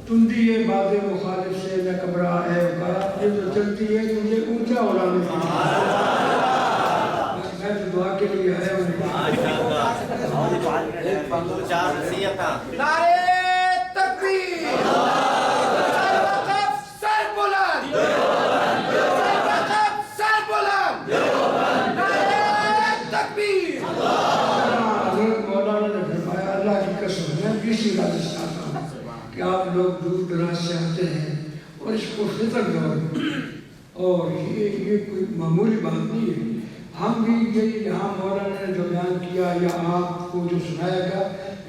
تندی ہے باد مخالف سے نہ کبرا ہے وقار، یہ تو چلتی ہے مجھے اونچا اڑانے کی، میں تو دعا کے لیے آیا ہوں۔ نعرے تکبیر، سر بلند، سر بلند، نعرے تکبیر۔ حضرت مولانا نے فرمایا اللہ کی قسم میں بھی اسی بات سناتا ہوں کہ آپ لوگ دور دراز سے آتے ہیں اور اس کو فطر دور میں، اور یہ کوئی معمولی بات نہیں ہے۔ ہم بھی یہی یہاں مولانا نے جو بیان کیا یا آپ کو جو سنایا گیا،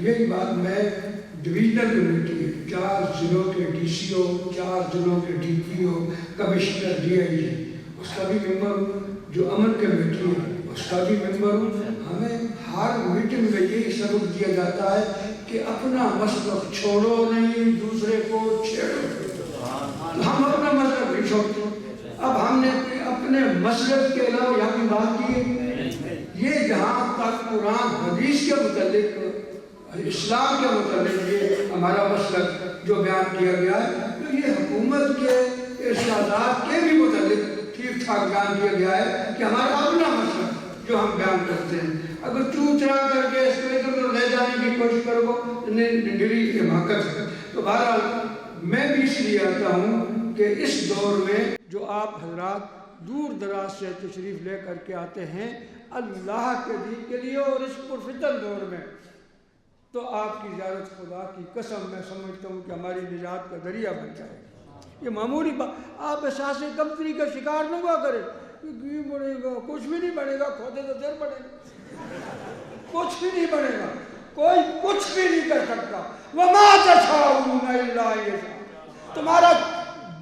یہی بات میں ڈویژنل کمیٹی ہے، 4 ضلعوں کے ڈی سی او، 4 ضلعوں کے D P O, commissioner D I G, اس کا بھی ممبر ہوں، جو امن کمیٹی ہے اس کا بھی ممبر ہوں۔ ہمیں ہر میٹنگ میں یہی سبق دیا جاتا ہے کہ اپنا مسلک چھوڑو نہیں، دوسرے کو چھیڑو۔ ہم اپنا مسلک نہیں چھوڑتے۔ اب ہم نے اپنے مسلک کے علاوہ یہاں کی بات کی ہے، یہ جہاں تک قرآن حدیث کے متعلق، اسلام کے متعلق یہ ہمارا مسلک جو بیان کیا گیا ہے، تو یہ حکومت کے ارشادات کے بھی متعلق ٹھیک ٹھاک بیان کیا گیا ہے کہ ہمارا اپنا مسلک جو ہم بیان کرتے ہیں، اگر چوچرا کر کے اس کو ادھر لے جانے کی کوشش کرو نڈری حماقت ہے۔ تو بہرحال میں بھی اس لیے آتا ہوں کہ اس دور میں جو آپ حضرات دور دراز سے تشریف لے کر کے آتے ہیں اللہ کے دین کے لیے، اور اس پرفتن دور میں، تو آپ کی زیارت خدا کی قسم میں سمجھتا ہوں کہ ہماری نجات کا ذریعہ بن جائے گا۔ یہ معمولی بات، آپ احساس کمتری کا شکار نہ ہوا کریں کہ بڑھے گا، کچھ بھی نہیں بڑھے گا، کھودے تو دیر بڑھے گا، کچھ بھی نہیں بڑھے گا، کوئی کچھ بھی نہیں کر سکتا۔ وَمَا تَشَاءُونَ إِلَّا أَن يَشَاءَ، تمہارا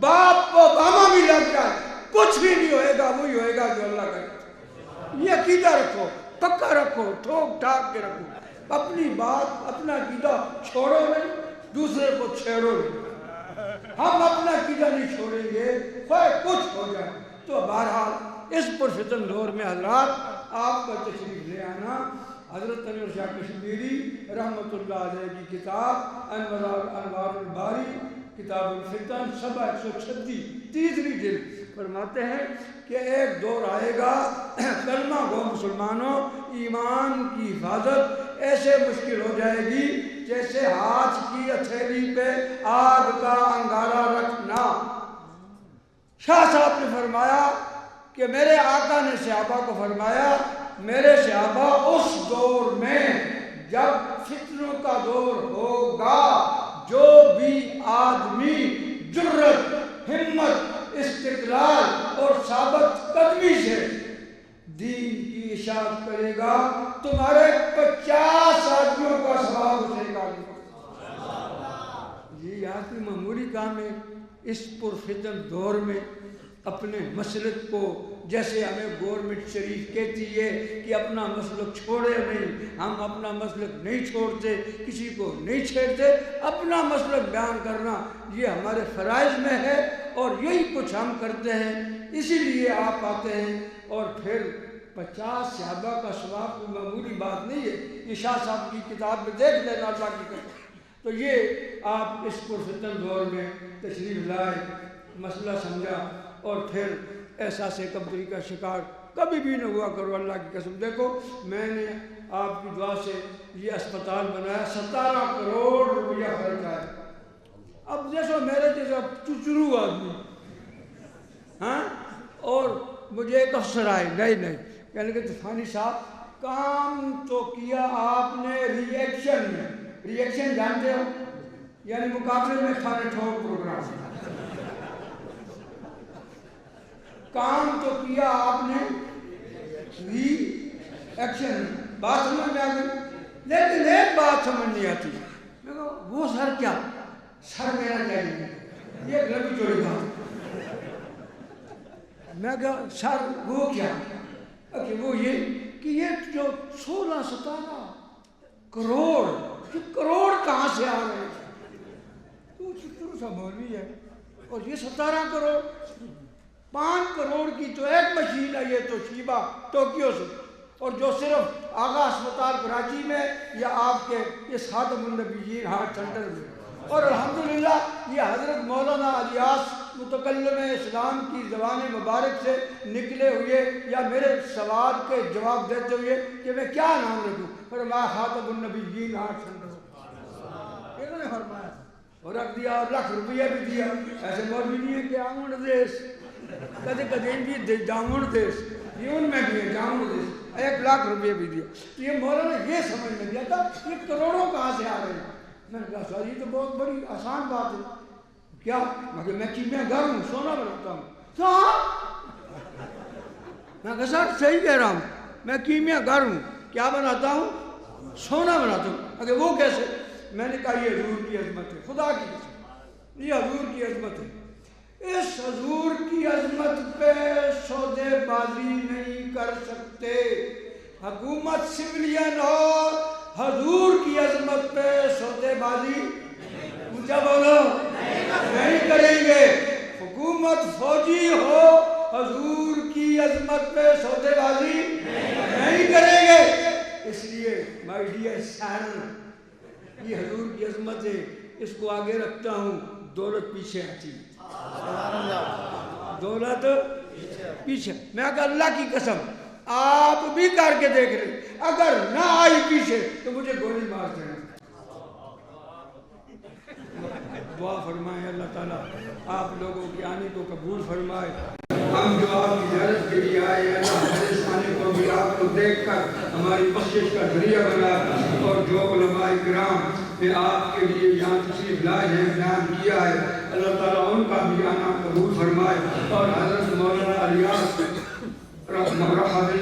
باپ اوباما بھی لگ جائے کچھ بھی نہیں ہوئے گا، وہی ہوئے گا جو اللہ کرے۔ یہ عقیدہ رکھو، پکا رکھو، ٹھوک ٹھاک کے رکھو، اپنی بات اپنا عقیدہ چھوڑو نہیں، دوسرے کو چھیڑو نہیں۔ ہم اپنا عقیدہ نہیں چھوڑیں گے خواہ کچھ ہو جائے۔ تو بہرحال اس پرفتن دور میں حضرات آپ کا تشریف لے آنا، حضرت انور شاہ کشمیری رحمۃ اللہ علیہ کی کتاب انوار الباری کتاب الفتن صفحہ 136 تیسری جلد فرماتے ہیں کہ ایک دور آئے گا کلمہ گو مسلمانوں، ایمان کی حفاظت ایسے مشکل ہو جائے گی جیسے ہاتھ کی ہتھیلی پہ آگ کا انگارہ رکھنا۔ شاہ صاحب نے فرمایا کہ میرے آقا نے صحابہ کو فرمایا، میرے صحابہ اس دور میں جب فتنوں کا دور ہوگا، جو بھی آدمی جرت، ہمت، استقلال اور ثابت قدمی سے دین کی اشاعت کرے گا، تمہارے 50 آدمیوں کا ثواب اسے گا۔ یہ یہاں کی معمولی کام ہے۔ اس پرفتن دور میں اپنے مسلک کو، جیسے ہمیں گورنمنٹ شریف کہتی ہے کہ اپنا مسلک چھوڑے نہیں، ہم اپنا مسلک نہیں چھوڑتے، کسی کو نہیں چھیڑتے، اپنا مسلک بیان کرنا یہ ہمارے فرائض میں ہے، اور یہی کچھ ہم کرتے ہیں۔ اسی لیے آپ آتے ہیں، اور پھر 50 صحابہ کا ثواب کوئی معمولی بات نہیں ہے۔ یہ شاہ صاحب کی کتاب میں دیکھ لینا اللہ کی قسم۔ تو یہ آپ اس پرفتن دور میں تشریف لائے، مسئلہ سمجھا، اور پھر احساس کمتری کا شکار کبھی بھی نہ ہوا کرو اللہ کی قسم۔ دیکھو میں نے آپ کی دعا سے یہ اسپتال بنایا، 17 کروڑ روپیہ خرچ آیا۔ اب جیسا میرے جیسا چچرو آدمی، ہاں، اور مجھے ایک افسر آئے، نہیں کہنے کہ طوفانی صاحب کام تو کیا آپ نے ری ایکشن میں، ری ایکشن جانتے ہو یعنی مقابلے میں کھانے ٹھوک پروگرام، کام تو کیا آپ نے ری ایکشن، بات سمجھ میں آ گئی، لیکن ایک بات سمجھ نہیں آتی، میں کہا وہ سر کیا؟ سر میرا چاہیے، یہ لمبی چوڑی بات۔ میں کہا سر وہ کیا؟ کہ وہ یہ کہ یہ جو 16-17 کروڑ، یہ کروڑ کہاں سے آ رہے ہیں؟ تو چتر سا مولوی ہے، اور یہ 17 کروڑ، 5 کروڑ کی تو ایک مشین ہے، یہ تو شیبہ ٹوکیو سے، اور جو صرف آغا اسپتال کراچی میں یا آپ کے اس خاتم النبیین ہارٹ سینٹر میں، اور الحمدللہ یہ حضرت مولانا الیاس متکلم اسلام کی زبان مبارک سے نکلے ہوئے یا میرے سوال کے جواب دیتے ہوئے کہ میں کیا نام رکھوں، فرمایا خاتم النبیین ہارٹ سینٹر، انہوں نے فرمایا اور رکھ دیا، اور لاکھ روپیہ بھی دیا۔ ایسے مولوی نہیں ہے کہ آمن دیس کدے کدے بھی جامن دیس، یہ ان میں بھی ہے جامن دیس، 1 لاکھ روپیہ بھی دیا۔ یہ مولانا یہ سمجھ میں دیا تھا یہ کروڑوں کہاں سے آ رہے ہیں۔ میں نے کہا سر یہ تو بہت بڑی آسان بات ہے، کیا؟ مگر میں کیمیا گر ہوں، سونا بناتا ہوں۔ میں کہا سر صحیح کہہ رہا ہوں، میں کیمیا گر ہوں، کیا بناتا ہوں؟ سونا بناتا ہوں۔ اگر وہ کیسے؟ میں نے کہا یہ حضور کی عظمت ہے، خدا کی قسم یہ حضور کی عظمت ہے، اس حضور کی عظمت پہ سودے بازی نہیں کر سکتے۔ حکومت سویلین ہو، حضور کی عظمت پہ سودے بازی اونچا بولو نہیں کریں گے۔ حکومت فوجی ہو، حضور کی عظمت پہ سودے بازی نہیں کریں گے۔ اس لیے مائی ڈیئر سن، یہ حضور کی عظمت ہے، اس کو آگے رکھتا ہوں، دولت پیچھے آتی ہے، دولت پیچھے۔ میں کہا اللہ کی قسم آپ بھی کر کے دیکھ رہے، اگر نہ آئی پیچھے تو مجھے گولی مار دینا۔ دعا فرمائے اللہ تعالیٰ آپ لوگوں کے آنے کو قبول فرمائے۔ ہم جو آپ کی زیارت کے لیے آئے اللہ ہمارے آنے کو بھی آپ کو دیکھ کر ہماری بخشش کا ذریعہ بنا، اور جو علماء کرام نے آپ کے لیے یہاں تشریف لائے ہیں، بیان کیا ہے، اللہ تعالیٰ ان کا بھی آنا قبول فرمائے، اور حضرت مولانا الیاس رحمہ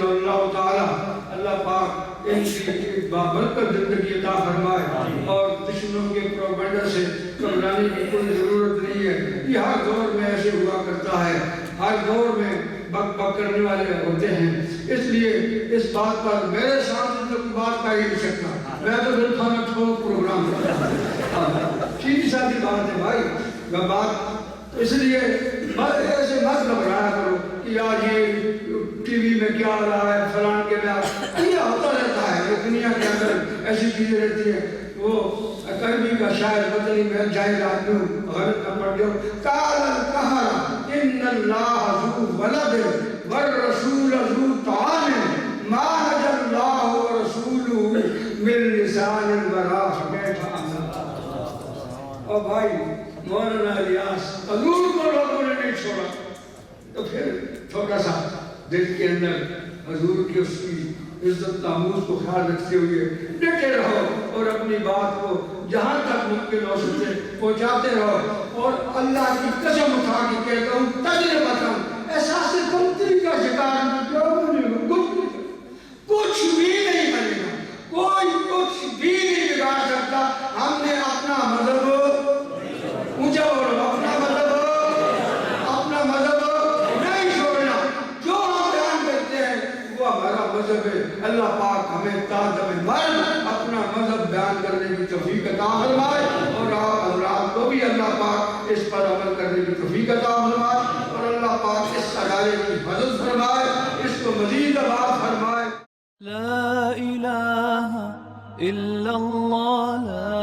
اللہ تعالیٰ اللہ پاک ان کی بابرکت زندگی عطا فرمائے، اور دشمنوں کے پروپیگنڈا سے گھبرانے کی کوئی ضرورت نہیں ہے۔ یہ ہر دور میں ایسے ہوا کرتا ہے، ہر دور میں بک بک کرنے والے ہوتے ہیں، اس لیے اس بات پر میرے سامنے تو کوئی بات کہہ نہیں سکتا، میں تو دل کھانا ٹھوک پروگرام سیدھی سادھی بات ہے بھائی بات۔ اس لیے ایسے مت گھبرایا کرو کہ آج یہ ٹی وی میں کیا ہو رہا ہے، فلان کے میں یہ ہوتا رہتا ہے، دنیا کے اندر ایسی چیزیں رہتی ہیں۔ وہ کربی کا شاعر بدلی میں جائے آدمی غلط نہ پڑ جاؤ، قال قہر ان اللہ ذو ولد والرسول ذو طعام ما نجى اللہ ورسولہ من لسان وراح بیٹھا۔ اور بھائی مولانا الیاس حضور کو لوگوں نے نہیں چھوڑا، تو پھر تھوڑا سا دل کے اندر حضور کی اس کی عزت ناموس کو خیال رکھتے ہوئے ڈٹے رہو، اور اپنی بات کو جہاں تک ممکن ہو سکے پہنچاتے رہو۔ اور اللہ کی قسم اٹھا کے کہتا ہوں، تجربتاً احساس کمتری کا شکار کچھ بھی نہیں بنے گا، کوئی کچھ بھی نہیں بگاڑ سکتا۔ ہم نے اپنا مذہب اونچا بولو، اپنا مذہب نہیں چھوڑنا، جو ہم بیان کرتے ہیں وہ ہمارا مذہب ہے۔ اللہ پاک ہمیں تازم مرد اپنا مذہب بیان کرنے کی توفیق عطا فرمائے، اور آپ حضرات کو بھی اللہ پاک اس پر عمل کرنے کی توفیق عطا فرمائے، اور اللہ پاک اس ادارے کی حفاظت فرمائے، اس کو مزید آباد فرمائے۔ لا الہ الا اللہ، لا